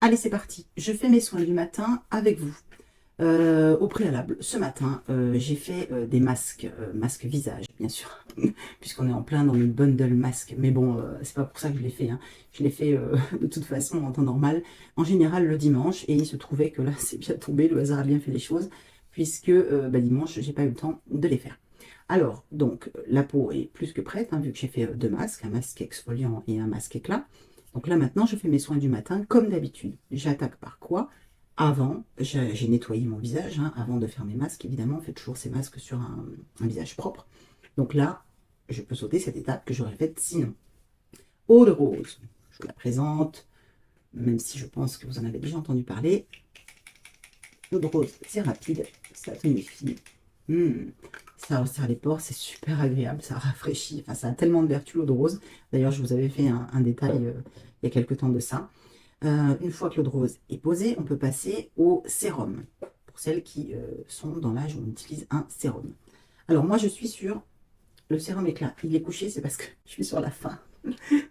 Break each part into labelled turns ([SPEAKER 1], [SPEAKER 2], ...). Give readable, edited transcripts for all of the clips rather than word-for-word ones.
[SPEAKER 1] Allez, c'est parti. Je fais mes soins du matin avec vous. Au préalable, ce matin, j'ai fait des masques, masques visage, bien sûr, puisqu'on est en plein dans le bundle masque. Mais bon, c'est pas pour ça que je l'ai fait, hein. Je l'ai fait de toute façon en temps normal, en général le dimanche. Et il se trouvait que là, c'est bien tombé, le hasard a bien fait les choses, puisque dimanche, j'ai pas eu le temps de les faire. Alors, donc, la peau est plus que prête, hein, vu que j'ai fait deux masques, un masque exfoliant et un masque éclat. Donc là, maintenant, je fais mes soins du matin comme d'habitude. J'attaque par quoi? Avant, j'ai nettoyé mon visage, hein, avant de faire mes masques. Évidemment, on fait toujours ces masques sur un visage propre. Donc là, je peux sauter cette étape que j'aurais faite sinon. Eau de rose, je vous la présente, même si je pense que vous en avez déjà entendu parler. L'eau de rose, c'est rapide, ça tonifie. Ça resserre les pores, c'est super agréable, ça rafraîchit. Enfin, ça a tellement de vertus, l'eau de rose. D'ailleurs, je vous avais fait un détail il y a quelques temps de ça. Une fois que l'eau de rose est posée, on peut passer au sérum. Pour celles qui sont dans l'âge où on utilise un sérum. Alors moi, je suis sur le sérum éclat. Il est couché, c'est parce que je suis sur la fin.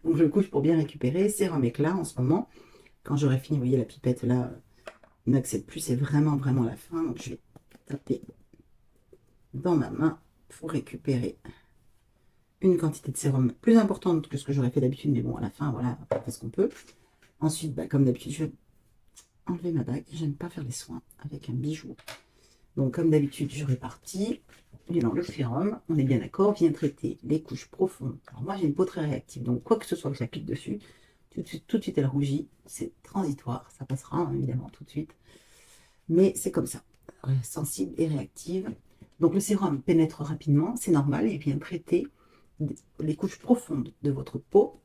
[SPEAKER 1] Donc je couche pour bien récupérer. Sérum éclat en ce moment. Quand j'aurai fini, vous voyez la pipette là, n'accepte plus, c'est vraiment vraiment la fin. Donc je vais taper dans ma main pour récupérer une quantité de sérum plus importante que ce que j'aurais fait d'habitude. Mais bon, à la fin, voilà, on fait ce qu'on peut. Ensuite, comme d'habitude, je vais enlever ma bague. J'aime pas faire les soins avec un bijou. Donc, comme d'habitude, je répartis. Et dans le sérum, on est bien d'accord, vient traiter les couches profondes. Alors, moi, j'ai une peau très réactive. Donc, quoi que ce soit que j'applique dessus, tout de suite, elle rougit. C'est transitoire. Ça passera, hein, évidemment, tout de suite. Mais c'est comme ça. Sensible et réactive. Donc, le sérum pénètre rapidement. C'est normal. Il vient traiter les couches profondes de votre peau.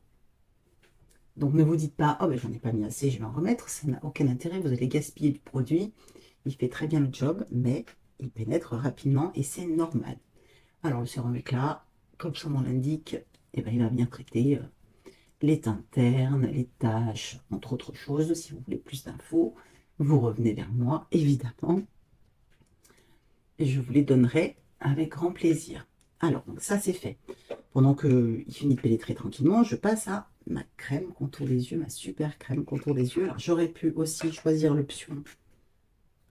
[SPEAKER 1] Donc, ne vous dites pas, oh, ben, j'en ai pas mis assez, je vais en remettre. Ça n'a aucun intérêt. Vous allez gaspiller du produit. Il fait très bien le job, mais il pénètre rapidement et c'est normal. Alors le sérum éclat, comme son nom l'indique, il va venir traiter les teintes ternes, les taches, entre autres choses. Si vous voulez plus d'infos, vous revenez vers moi, évidemment, et je vous les donnerai avec grand plaisir. Alors, donc ça c'est fait. Pendant qu'il finit de pénétrer tranquillement, je passe à ma crème contour des yeux, ma super crème contour des yeux. Alors j'aurais pu aussi choisir l'option.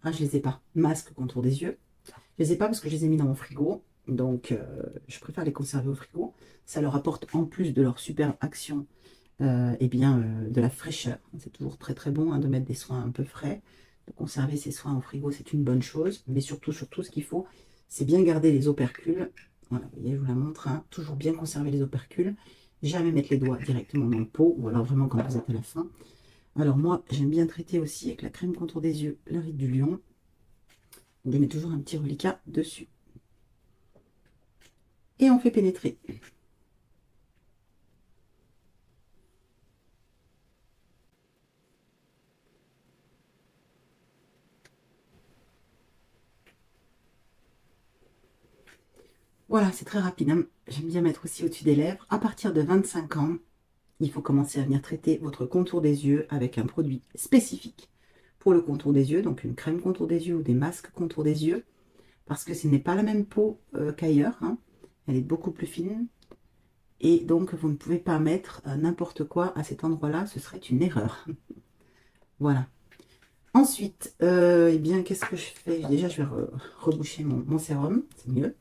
[SPEAKER 1] Ah, je les ai pas. Masque contour des yeux. Je les ai pas parce que je les ai mis dans mon frigo. Donc, je préfère les conserver au frigo. Ça leur apporte, en plus de leur super action, de la fraîcheur. C'est toujours très très bon, hein, de mettre des soins un peu frais. De conserver ses soins au frigo, c'est une bonne chose. Mais surtout, ce qu'il faut, c'est bien garder les opercules. Voilà, vous voyez, je vous la montre, hein. Toujours bien conserver les opercules. Jamais mettre les doigts directement dans le pot, ou alors vraiment quand vous êtes à la fin. Alors moi, j'aime bien traiter aussi avec la crème contour des yeux, la Ride du Lion. Je mets toujours un petit reliquat dessus. Et on fait pénétrer. Voilà, c'est très rapide, hein. J'aime bien mettre aussi au-dessus des lèvres. À partir de 25 ans, il faut commencer à venir traiter votre contour des yeux avec un produit spécifique pour le contour des yeux, donc une crème contour des yeux ou des masques contour des yeux, parce que ce n'est pas la même peau qu'ailleurs, hein. Elle est beaucoup plus fine. Et donc, vous ne pouvez pas mettre n'importe quoi à cet endroit-là, ce serait une erreur. Voilà. Ensuite, qu'est-ce que je fais? Déjà, je vais reboucher mon sérum, c'est mieux.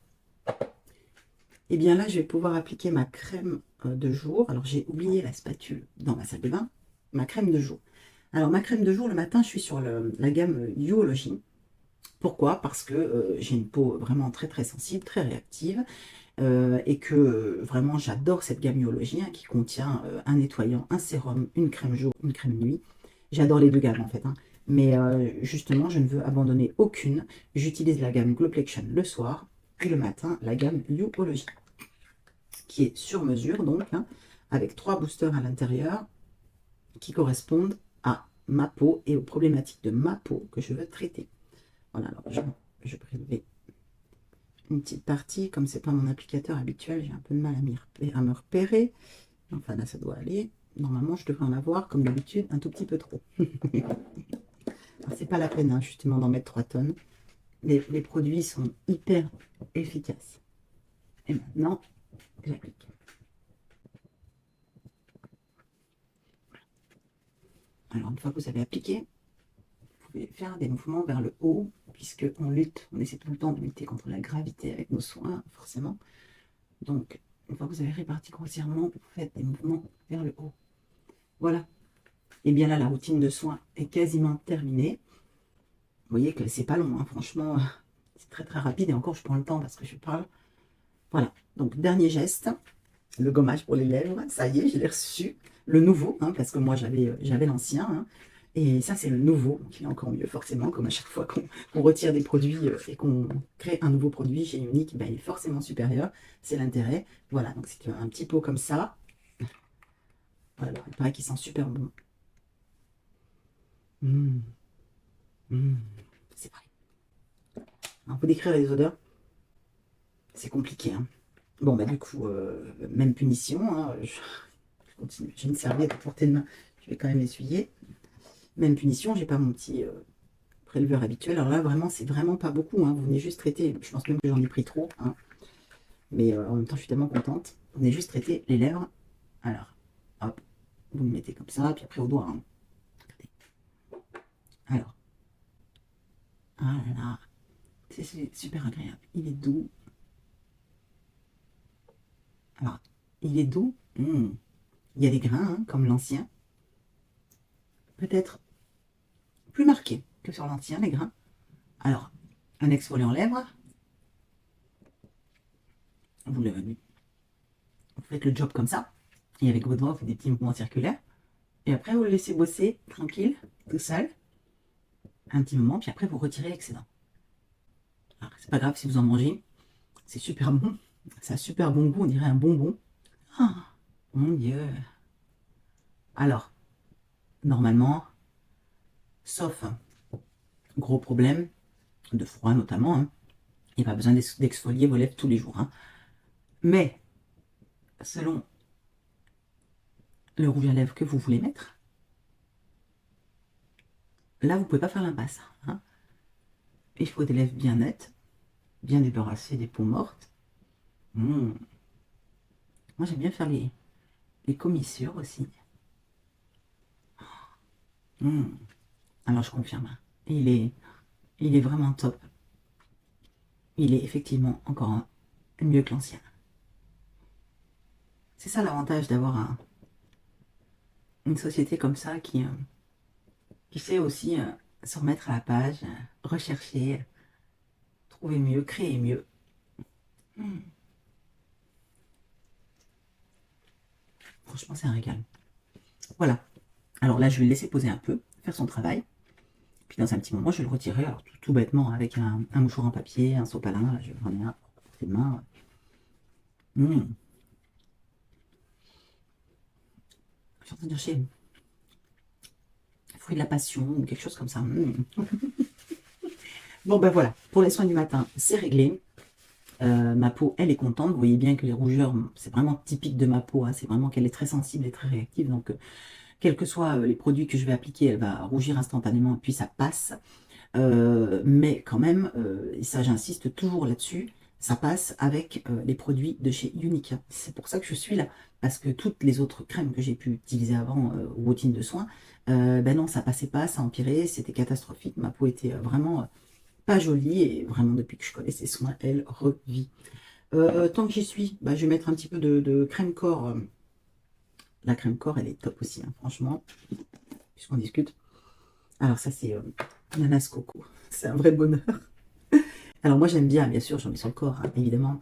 [SPEAKER 1] Et bien là, je vais pouvoir appliquer ma crème de jour. Alors, j'ai oublié la spatule dans ma salle de bain. Ma crème de jour. Alors, ma crème de jour, le matin, je suis sur la gamme Youology. Pourquoi? Parce que j'ai une peau vraiment très très sensible, très réactive. Et que vraiment, j'adore cette gamme Youology, hein, qui contient un nettoyant, un sérum, une crème jour, une crème nuit. J'adore les deux gammes en fait, hein. Mais justement, je ne veux abandonner aucune. J'utilise la gamme Glowplexion le soir. Et le matin, la gamme Youology, qui est sur mesure donc, hein, avec 3 boosters à l'intérieur qui correspondent à ma peau et aux problématiques de ma peau que je veux traiter. Voilà, alors je prélever une petite partie, comme c'est pas mon applicateur habituel, j'ai un peu de mal à me repérer. Enfin là, ça doit aller. Normalement, je devrais en avoir, comme d'habitude, un tout petit peu trop. C'est pas la peine, hein, justement, d'en mettre 3 tonnes. Les produits sont hyper efficaces. Et maintenant, j'applique. Alors, une fois que vous avez appliqué, vous pouvez faire des mouvements vers le haut, puisque on essaie tout le temps de lutter contre la gravité avec nos soins, forcément. Donc, une fois que vous avez réparti grossièrement, vous faites des mouvements vers le haut. Voilà. Et bien là, la routine de soins est quasiment terminée. Vous voyez que c'est pas long, hein, franchement, c'est très très rapide. Et encore, je prends le temps parce que je parle. Voilà. Donc, dernier geste, le gommage pour les lèvres. Ça y est, je l'ai reçu. Le nouveau, hein, parce que moi, j'avais l'ancien. Hein. Et ça, c'est le nouveau, qui est encore mieux, forcément, comme à chaque fois qu'on retire des produits et qu'on crée un nouveau produit chez Unique, ben, il est forcément supérieur. C'est l'intérêt. Voilà, donc c'est un petit pot comme ça. Voilà, il paraît qu'il sent super bon. Mmh. Mmh. C'est vrai. Alors, pour décrire les odeurs, c'est compliqué. Hein. Bon, bah du coup, même punition. Hein, je continue. J'ai une serviette à portée de main. Je vais quand même essuyer. Même punition, j'ai pas mon petit préleveur habituel. Alors là, vraiment, c'est vraiment pas beaucoup. Hein. Vous venez juste traiter. Je pense même que j'en ai pris trop. Hein. Mais en même temps, je suis tellement contente. Vous venez juste traiter les lèvres. Alors, hop, vous le mettez comme ça, puis après au doigt. Hein. Alors, ah là là, c'est super agréable. Il est doux. Alors, il est doux. Il y a des grains, hein, comme l'ancien. Peut-être plus marqué que sur l'ancien, les grains. Alors, un exfoliant lèvres. Vous faites le job comme ça. Et avec vos doigts, vous faites des petits mouvements circulaires. Et après, vous le laissez bosser tranquille, tout seul. Un petit moment, puis après, vous retirez l'excédent. Alors, c'est pas grave si vous en mangez. C'est super bon. Ça a super bon goût, on dirait un bonbon. Ah, mon Dieu. Alors, normalement, sauf gros problème, de froid notamment, hein, il n'y a pas besoin d'exfolier vos lèvres tous les jours. Hein. Mais, selon le rouge à lèvres que vous voulez mettre, là, vous ne pouvez pas faire l'impasse. Hein. Il faut des lèvres bien nettes, bien débarrassées des peaux mortes. Moi, j'aime bien faire les commissures aussi. Alors, je confirme. Hein. Il est vraiment top. Il est effectivement encore mieux que l'ancien. C'est ça l'avantage d'avoir une société comme ça qui sait aussi se remettre à la page, rechercher, trouver mieux, créer mieux. Franchement, c'est un régal. Voilà. Alors là, je vais le laisser poser un peu, faire son travail. Puis dans un petit moment, je vais le retirer, alors tout bêtement, avec un mouchoir en papier, un sopalin, là, je j'en ai un pour porter de main. Je suis en train de chercher fruit de la passion ou quelque chose comme ça. Bon, ben voilà, pour les soins du matin, c'est réglé. Ma peau, elle est contente. Vous voyez bien que les rougeurs, c'est vraiment typique de ma peau. Hein. C'est vraiment qu'elle est très sensible et très réactive. Donc, quels que soient les produits que je vais appliquer, elle va rougir instantanément et puis ça passe. Mais quand même, et ça j'insiste toujours là-dessus, ça passe avec les produits de chez Unica. C'est pour ça que je suis là. Parce que toutes les autres crèmes que j'ai pu utiliser avant, routine de soins, ben non, ça passait pas, ça empirait, c'était catastrophique. Ma peau était vraiment pas jolie et vraiment depuis que je connais ces soins, elle revit. Tant que j'y suis, bah, je vais mettre un petit peu de crème corps. La crème corps, elle est top aussi, hein, franchement, puisqu'on discute. Alors ça, c'est ananas coco. C'est un vrai bonheur. Alors moi, j'aime bien, bien sûr, j'en mets sur le corps, hein, évidemment.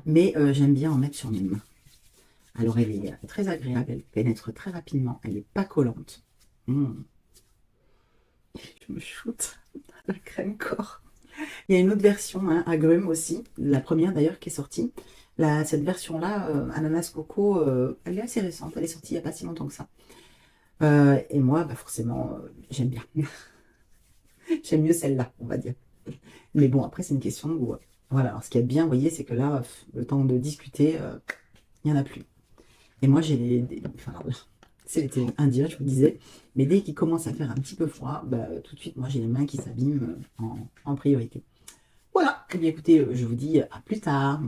[SPEAKER 1] Mais j'aime bien en mettre sur mes mains. Alors, elle est très agréable, elle pénètre très rapidement, elle n'est pas collante. Je me shoote la crème corps. Il y a une autre version, hein, agrumes aussi, la première d'ailleurs qui est sortie. Cette version-là, ananas coco, elle est assez récente, elle est sortie il n'y a pas si longtemps que ça. Et moi, bah forcément, j'aime bien. J'aime mieux celle-là, on va dire. Mais bon, après, c'est une question où... voilà, alors ce qui est bien, vous voyez, c'est que là, le temps de discuter, il n'y en a plus. Et moi, j'ai enfin, c'est l'été indien, je vous disais. Mais dès qu'il commence à faire un petit peu froid, bah, tout de suite, moi, j'ai les mains qui s'abîment en priorité. Voilà. Eh bien, écoutez, je vous dis à plus tard.